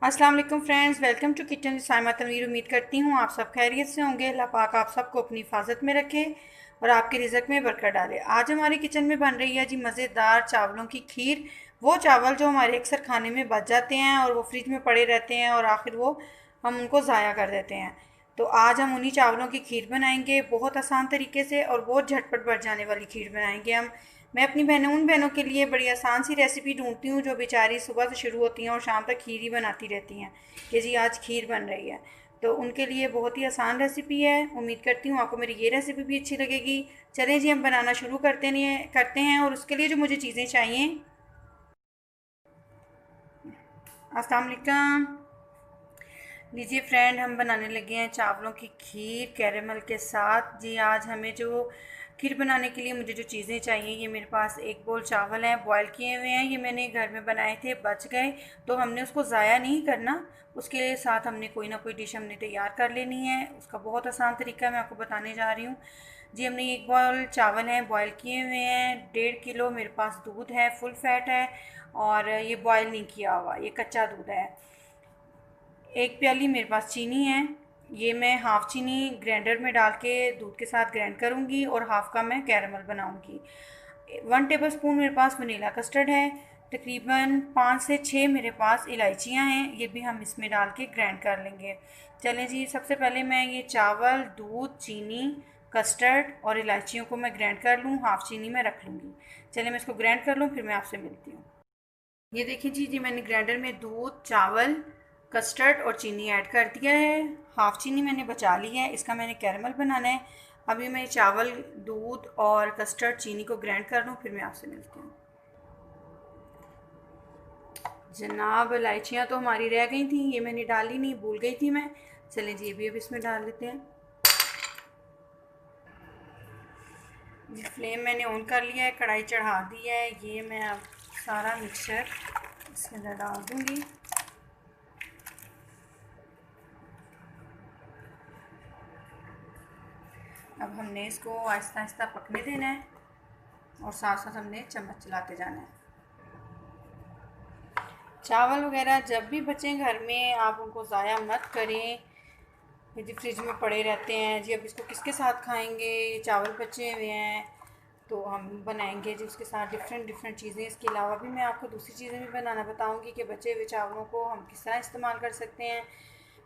अस्सलाम वालेकुम friends, welcome to kitchen Saima Tanveer. उम्मीद करती हूँ आप सब खैरियत से होंगे। अल्लाह पाक आप सबको अपनी हिफाजत में रखे और आपके रिज़्क में बरकत डाले। आज हमारे किचन में बन रही है जी मज़ेदार चावलों की खीर। वो चावल जो हमारे अक्सर खाने में बच जाते हैं और वो फ्रिज में पड़े रहते हैं और आखिर वो हम उनको ज़ाया कर देते हैं। तो आज हम उन्हीं चावलों की खीर बनाएंगे बहुत आसान तरीके से और बहुत झटपट बन जाने वाली खीर बनाएंगे हम। मैं अपनी बहनों उन बहनों के लिए बड़ी आसान सी रेसिपी ढूंढती हूँ जो बेचारी सुबह से शुरू होती हैं और शाम तक खीर ही बनाती रहती हैं कि जी आज खीर बन रही है। तो उनके लिए बहुत ही आसान रेसिपी है। उम्मीद करती हूँ आपको मेरी ये रेसिपी भी अच्छी लगेगी। चलें जी हम बनाना शुरू करते हैं और उसके लिए जो मुझे चीज़ें चाहिए। अस्सलाम वालेकुम। लीजिए फ्रेंड, हम बनाने लगे हैं चावलों की खीर कैरेमल के साथ। जी आज हमें जो खीर बनाने के लिए मुझे जो चीज़ें चाहिए, ये मेरे पास एक बोल चावल हैं, बॉयल किए हुए हैं। ये मैंने घर में बनाए थे, बच गए तो हमने उसको ज़ाया नहीं करना। उसके साथ हमने कोई ना कोई डिश हमने तैयार कर लेनी है। उसका बहुत आसान तरीका मैं आपको बताने जा रही हूँ। जी हमने एक बॉल चावल हैं बॉयल किए हुए हैं। 1.5 किलो मेरे पास दूध है, फुल फैट है और ये बॉयल नहीं किया हुआ, ये कच्चा दूध है। एक प्याली मेरे पास चीनी है। ये मैं हाफ़ चीनी ग्राइंडर में डाल के दूध के साथ ग्राइंड करूँगी और हाफ़ का मैं कैरमल बनाऊँगी। 1 टेबल स्पून मेरे पास वनीला कस्टर्ड है। तकरीबन 5 से 6 मेरे पास इलायचियाँ हैं, ये भी हम इसमें डाल के ग्राइंड कर लेंगे। चलें जी, सबसे पहले मैं ये चावल, दूध, चीनी, कस्टर्ड और इलायचियों को मैं ग्राइंड कर लूँ। हाफ़ चीनी में रख लूँगी। चलें मैं इसको ग्राइंड कर लूँ, फिर मैं आपसे मिलती हूँ। ये देखिए जी मैंने ग्राइंडर में दूध, चावल, कस्टर्ड और चीनी ऐड कर दिया है। हाफ़ चीनी मैंने बचा ली है, इसका मैंने कैरमल बनाना है। अभी मैं चावल, दूध और कस्टर्ड, चीनी को ग्राइंड कर लूँ, फिर मैं आपसे मिलती हूँ। जनाब, इलायचियाँ तो हमारी रह गई थी, ये मैंने डाली नहीं, भूल गई थी मैं। चलें जी, ये भी अब इसमें डाल लेते हैं। जी फ्लेम मैंने ऑन कर लिया है, कढ़ाई चढ़ा दी है। ये मैं अब सारा मिक्सचर इसके अंदर डाल दूँगी। अब हमने इसको आहिस्ता आहिस्ता पकने देना है और साथ साथ हमने चम्मच चलाते जाना है। चावल वगैरह जब भी बचें घर में, आप उनको ज़ाया मत करें। ये जी फ्रिज में पड़े रहते हैं जी, अब इसको किसके साथ खाएंगे। चावल बचे हुए हैं तो हम बनाएंगे जी उसके साथ डिफरेंट डिफरेंट चीज़ें। इसके अलावा भी मैं आपको दूसरी चीज़ें भी बनाना बताऊंगी कि बचे हुए चावलों को हम किस तरह इस्तेमाल कर सकते हैं।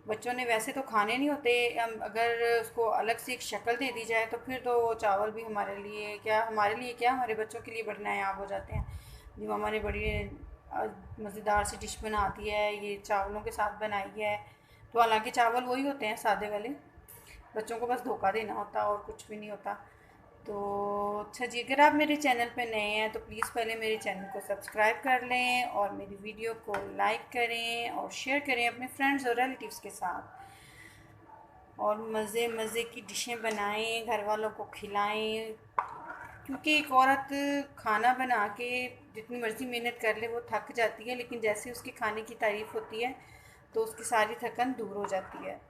बच्चों ने वैसे तो खाने नहीं होते, हम अगर उसको अलग से एक शक्ल दे दी जाए तो फिर तो वो चावल भी हमारे बच्चों के लिए बड़े नायाब हो जाते हैं। जी मम्मा ने बड़ी मज़ेदार सी डिश बना दी है, ये चावलों के साथ बनाई है। तो हालांकि चावल वही होते हैं सादे वाले, बच्चों को बस धोखा देना होता और कुछ भी नहीं होता। तो अच्छा जी, अगर आप मेरे चैनल पे नए हैं तो प्लीज़ पहले मेरे चैनल को सब्सक्राइब कर लें और मेरी वीडियो को लाइक करें और शेयर करें अपने फ्रेंड्स और रिलेटिव्स के साथ। और मज़े मज़े की डिशें बनाएं, घर वालों को खिलाएं। क्योंकि एक औरत खाना बना के जितनी मर्ज़ी मेहनत कर ले वो थक जाती है, लेकिन जैसे उसके खाने की तारीफ़ होती है तो उसकी सारी थकन दूर हो जाती है।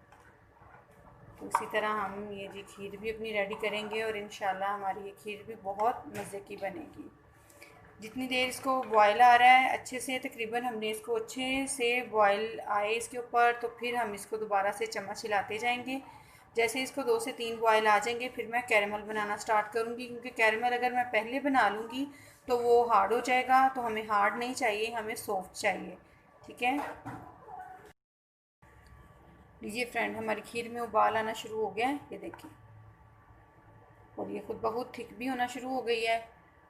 तो इसी तरह हम ये जी खीर भी अपनी रेडी करेंगे और इंशाल्लाह हमारी ये खीर भी बहुत मज़े की बनेगी। जितनी देर इसको बॉयल आ रहा है अच्छे से, तकरीबन हमने इसको अच्छे से बॉयल आए इसके ऊपर, तो फिर हम इसको दोबारा से चम्मच हिलाते जाएंगे। जैसे इसको 2 से 3 बॉयल आ जाएंगे फिर मैं कैरेमल बनाना स्टार्ट करूँगी, क्योंकि कैरेमल अगर मैं पहले बना लूँगी तो वो हार्ड हो जाएगा। तो हमें हार्ड नहीं चाहिए, हमें सॉफ्ट चाहिए। ठीक है। लीजिए फ्रेंड, हमारी खीर में उबाल आना शुरू हो गया है, ये देखिए। और ये खुद ब खुद थिक भी होना शुरू हो गई है।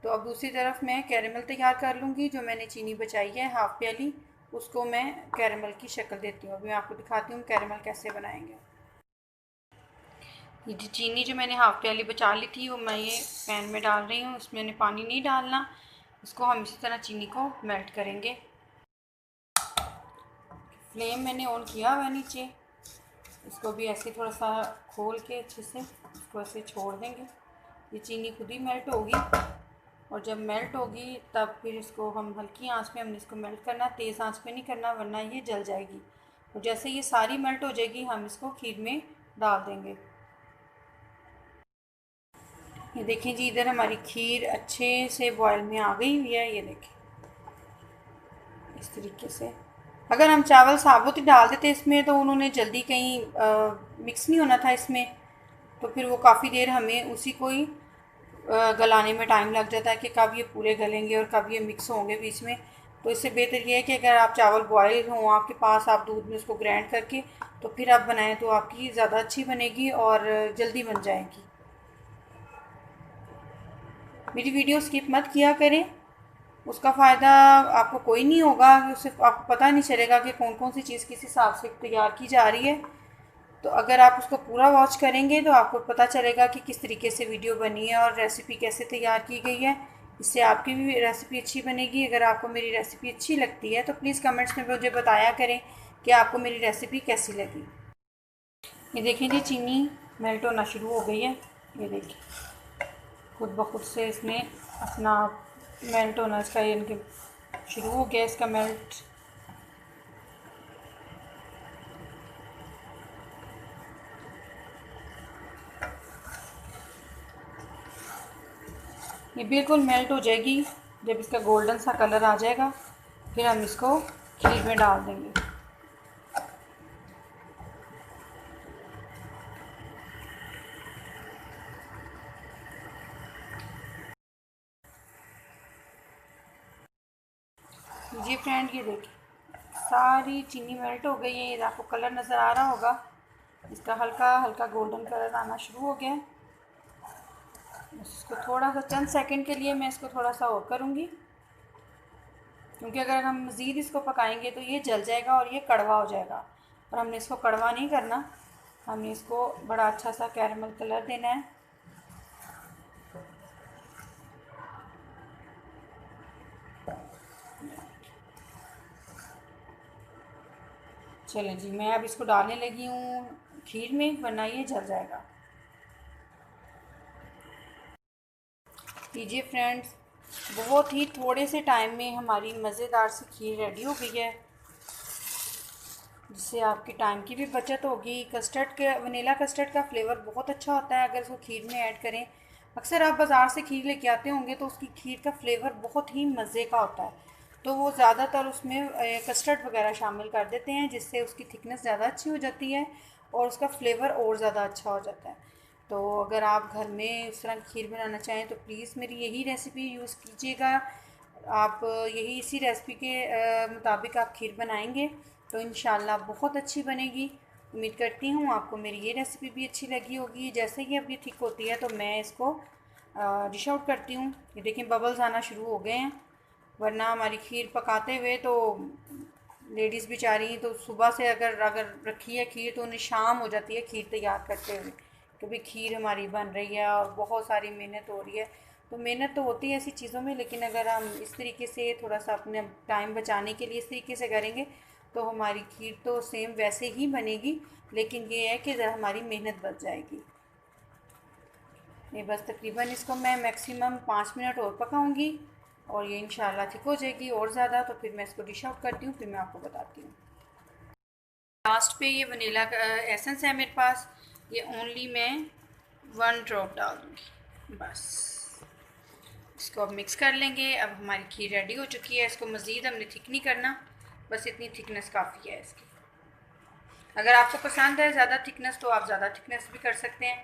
तो अब दूसरी तरफ मैं कैरेमल तैयार कर लूँगी। जो मैंने चीनी बचाई है हाफ़ प्याली, उसको मैं कैरेमल की शक्ल देती हूँ। अभी मैं आपको दिखाती हूँ कैरेमल कैसे बनाएंगे। ये जो चीनी जो मैंने हाफ़ प्याली बचा ली थी वो मैं ये पैन में डाल रही हूँ। इसमें मैंने पानी नहीं डालना, इसको हम इसी तरह चीनी को मेल्ट करेंगे। फ्लेम मैंने ऑन किया हुआ है नीचे। इसको भी ऐसे थोड़ा सा खोल के अच्छे से इसको ऐसे छोड़ देंगे। ये चीनी खुद ही मेल्ट होगी और जब मेल्ट होगी तब फिर इसको हम हल्की आंच पे हमने इसको मेल्ट करना, तेज़ आंच पे नहीं करना वरना ये जल जाएगी। और जैसे ये सारी मेल्ट हो जाएगी हम इसको खीर में डाल देंगे। ये देखिए जी, इधर हमारी खीर अच्छे से बॉयल में आ गई हुई है। ये देखिए इस तरीके से अगर हम चावल साबुत ही डाल देते इसमें तो उन्होंने जल्दी कहीं मिक्स नहीं होना था इसमें, तो फिर वो काफ़ी देर हमें उसी को ही गलाने में टाइम लग जाता है कि कब ये पूरे गलेंगे और कब ये मिक्स होंगे बीच में। तो इससे बेहतर ये है कि अगर आप चावल बॉयल हों आपके पास, आप दूध में उसको ग्राइंड करके तो फिर आप बनाएं तो आपकी ज़्यादा अच्छी बनेगी और जल्दी बन जाएगी। मेरी वीडियो स्किप मत किया करें, उसका फ़ायदा आपको कोई नहीं होगा, उससे आपको पता नहीं चलेगा कि कौन कौन सी चीज़ किस हिसाब से तैयार की जा रही है। तो अगर आप उसको पूरा वॉच करेंगे तो आपको पता चलेगा कि किस तरीके से वीडियो बनी है और रेसिपी कैसे तैयार की गई है। इससे आपकी भी रेसिपी अच्छी बनेगी। अगर आपको मेरी रेसिपी अच्छी लगती है तो प्लीज़ कमेंट्स में मुझे बताया करें कि आपको मेरी रेसिपी कैसी लगी। ये देखिए जी, चीनी मेल्ट होना शुरू हो गई है। ये देखिए खुद ब खुद से इसने अपना मेल्ट होना इसका इनके शुरू हो गया, इसका मेल्ट। ये बिल्कुल मेल्ट हो जाएगी। जब इसका गोल्डन सा कलर आ जाएगा फिर हम इसको खीर में डाल देंगे। जी फ्रेंड, ये देखिए सारी चीनी मेल्ट हो गई है। ये आपको कलर नज़र आ रहा होगा, इसका हल्का हल्का गोल्डन कलर आना शुरू हो गया है। इसको थोड़ा सा चंद सेकंड के लिए मैं इसको थोड़ा सा और करूँगी, क्योंकि अगर हम मज़ीद इसको पकाएंगे तो ये जल जाएगा और ये कड़वा हो जाएगा। और हमने इसको कड़वा नहीं करना, हमने इसको बड़ा अच्छा सा कैरमल कलर देना है। चलें जी, मैं अब इसको डालने लगी हूँ खीर में, वरना ये जल जाएगा। लीजिए फ्रेंड्स, बहुत ही थोड़े से टाइम में हमारी मज़ेदार सी खीर रेडी हो गई है, जिससे आपकी टाइम की भी बचत होगी। कस्टर्ड के वनीला कस्टर्ड का फ्लेवर बहुत अच्छा होता है अगर इसको खीर में ऐड करें। अक्सर आप बाज़ार से खीर लेके आते होंगे तो उसकी खीर का फ्लेवर बहुत ही मज़े का होता है, तो वो ज़्यादातर उसमें कस्टर्ड वगैरह शामिल कर देते हैं, जिससे उसकी थिकनेस ज़्यादा अच्छी हो जाती है और उसका फ्लेवर और ज़्यादा अच्छा हो जाता है। तो अगर आप घर में इस तरह की खीर बनाना चाहें तो प्लीज़ मेरी यही रेसिपी यूज़ कीजिएगा। आप यही इसी रेसिपी के मुताबिक आप खीर बनाएंगे तो इंशाल्लाह बहुत अच्छी बनेगी। उम्मीद करती हूँ आपको मेरी ये रेसिपी भी अच्छी लगी होगी। जैसे ही अब ये थिक होती है तो मैं इसको डिश आउट करती हूँ। ये देखिए बबल्स आना शुरू हो गए हैं, वरना हमारी खीर पकाते हुए तो लेडीज़ बेचारी तो सुबह से अगर अगर रखी है खीर तो उन्हें शाम हो जाती है खीर तैयार करते हुए, क्योंकि खीर हमारी बन रही है और बहुत सारी मेहनत हो रही है। तो मेहनत तो होती है ऐसी चीज़ों में, लेकिन अगर हम इस तरीके से थोड़ा सा अपने टाइम बचाने के लिए इस तरीके से करेंगे तो हमारी खीर तो सेम वैसे ही बनेगी, लेकिन ये है कि हमारी मेहनत बच जाएगी। ये बस तकरीबन इसको मैं मैक्सिमम 5 मिनट और पकाऊंगी और ये इंशाल्लाह ठीक हो जाएगी और ज़्यादा। तो फिर मैं इसको डिश आउट करती हूँ, फिर मैं आपको बताती हूँ। लास्ट पे ये वनीला का एसेंस है मेरे पास, ये ओनली मैं 1 ड्रॉप डाल दूँगी बस। इसको अब मिक्स कर लेंगे। अब हमारी खीर रेडी हो चुकी है, इसको मज़ीद हमने थिक नहीं करना, बस इतनी थिकनेस काफ़ी है इसकी। अगर आपको पसंद है ज़्यादा थिकनेस तो आप ज़्यादा थिकनेस भी कर सकते हैं,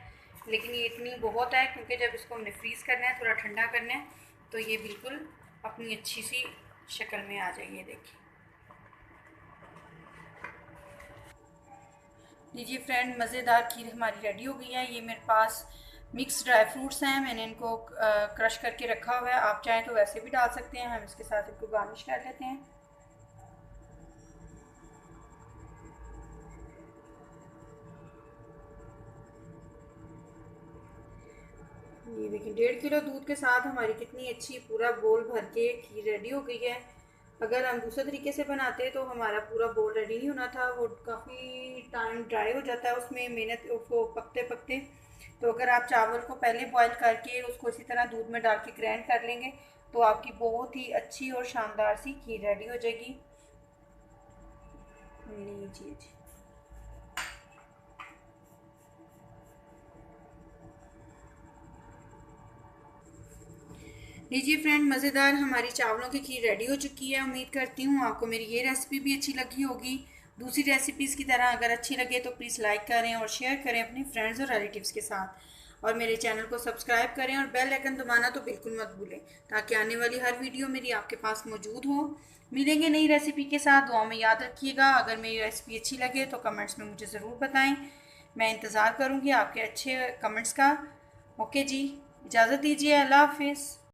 लेकिन ये इतनी बहुत है क्योंकि जब इसको हमने फ्रीज़ करना है, थोड़ा ठंडा करना है, तो ये बिल्कुल अपनी अच्छी सी शक्ल में आ जाएगी। देखिए लीजिए फ्रेंड, मज़ेदार खीर हमारी रेडी हो गई है। ये मेरे पास मिक्स ड्राई फ्रूट्स हैं, मैंने इनको क्रश करके रखा हुआ है। आप चाहें तो वैसे भी डाल सकते हैं, हम इसके साथ इनको गार्निश कर लेते हैं। ये देखिए 1.5 किलो दूध के साथ हमारी कितनी अच्छी पूरा बोल भर के खीर रेडी हो गई है। अगर हम दूसरे तरीके से बनाते तो हमारा पूरा बोल रेडी नहीं होना था, वो काफ़ी टाइम ड्राई हो जाता है उसमें मेहनत उसको पकते पकते। तो अगर आप चावल को पहले बॉईल करके उसको इसी तरह दूध में डाल के ग्राइंड कर लेंगे तो आपकी बहुत ही अच्छी और शानदार सी खीर रेडी हो जाएगी। लीजिए जी, लीजिए फ्रेंड, मज़ेदार हमारी चावलों की खीर रेडी हो चुकी है। उम्मीद करती हूँ आपको मेरी ये रेसिपी भी अच्छी लगी होगी। दूसरी रेसिपीज़ की तरह अगर अच्छी लगे तो प्लीज़ लाइक करें और शेयर करें अपने फ्रेंड्स और रिलेटिव्स के साथ, और मेरे चैनल को सब्सक्राइब करें और बेल आइकन दबाना तो बिल्कुल मत भूलें, ताकि आने वाली हर वीडियो मेरी आपके पास मौजूद हो। मिलेंगे नई रेसिपी के साथ। दुआ में याद रखिएगा। अगर मेरी रेसिपी अच्छी लगे तो कमेंट्स में मुझे ज़रूर बताएं। मैं इंतज़ार करूँगी आपके अच्छे कमेंट्स का। ओके जी, इजाज़त दीजिए। अल्लाह हाफिज़।